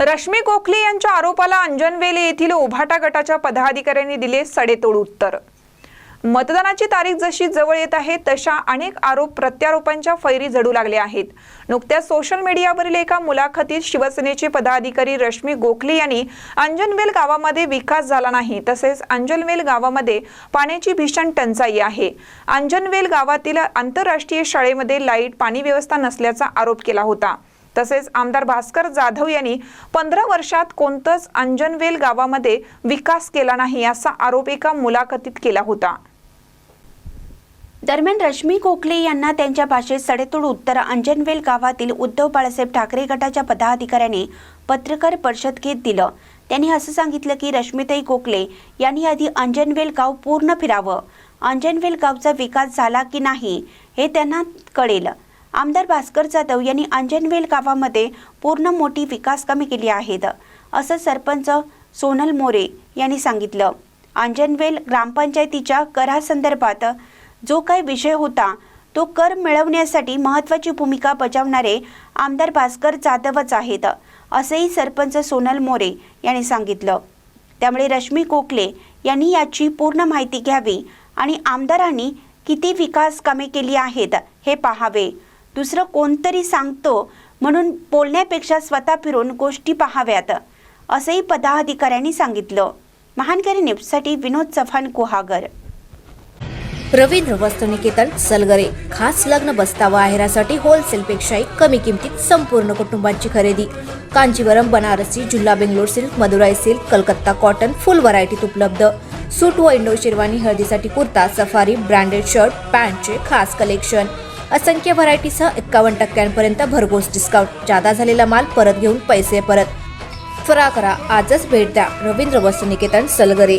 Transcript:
रश्मी गोखले यांच्या आरोपाला अंजनवेल येथील उभाटा गटाच्या पदाधिकाऱ्यांनी दिले सडेतोड उत्तर। मतदानाची तारीख जशी जवळ येत आहे तशा अनेक आरोप प्रत्यारोपांच्या फैरी जडू लागले आहेत। नुकत्याच सोशल मीडियावरील एका मुलाखतीत शिवसेनेचे पदाधिकारी रश्मी गोखले यांनी अंजनवेल गावामध्ये विकास झाला नाही, तसेच अंजनवेल गावामध्ये पाण्याची भीषण टंचाई आहे। अंजनवेल गावातील आंतरराष्ट्रीय शाळेमध्ये लाईट पाणी व्यवस्था नसल्याचा आरोप केला होता। तसेच आमदार भास्कर जाधव यांनी 15 वर्षात कोणताच अंजनवेल गावामध्ये विकास केला नाही असा आरोप एका मुलाखतीत केला होता। दरम्यान रश्मी गोखले यांना त्यांच्या भाषेत सडेतोड उत्तर अंजनवेल गावातील उद्धव बाळासाहेब ठाकरे गटाच्या पदाधिकाऱ्यांनी पत्रकार परिषद घेत दिलं। त्यांनी असं सांगितलं की रश्मीताई गोखले यांनी आधी अंजनवेल गाव पूर्ण फिरावं, अंजनवेल गावचा विकास झाला की नाही हे त्यांना कळेल। आमदार भास्कर जाधव यांनी अंजनवेल गावामध्ये पूर्ण मोठी विकास कामे केली आहेत असं सरपंच सोनल मोरे यांनी सांगितलं। अंजनवेल ग्रामपंचायतीच्या करासंदर्भात जो काही विषय होता तो कर मिळवण्यासाठी महत्त्वाची भूमिका बजावणारे आमदार भास्कर जाधवच आहेत असंही सरपंच सोनल मोरे यांनी सांगितलं। त्यामुळे रश्मी गोखले यांनी याची पूर्ण माहिती घ्यावी आणि आमदारांनी किती विकास कामे केली आहेत हे पाहावे। दुसरं कोणतरी सांगतो म्हणून बोलण्यापेक्षा स्वतः फिरून गोष्टी पाहाव्यात असंही पदाधिकाऱ्यांनी सांगितलं। महानकरी न्यूजसाठी विनोद चव्हाण गुहागर। रवींद्र वस्त्रनिकेतन सलगरे, खास लग्न बस्ता व आहेरासाठी होलसेलपेक्षाही कमी किमतीत संपूर्ण कुटुंबाची खरेदी। कांजीवरम, बनारसी, जुल्ला, Bangalore silk, Madurai silk, Calcutta cotton full व्हरायटीत उपलब्ध। सूट व इंडो शेरवानी, हळदीसाठी कुर्ता, सफारी, ब्रँडेड शर्ट, पॅन्टचे खास कलेक्शन, असंख्य व्हरायटीसह 51% भरघोस डिस्काउंट। जादा झालेला माल परत घेऊन पैसे परत। त्वरा करा, आजच भेट द्या रवींद्र वस्त्रनिकेतन सलगरे।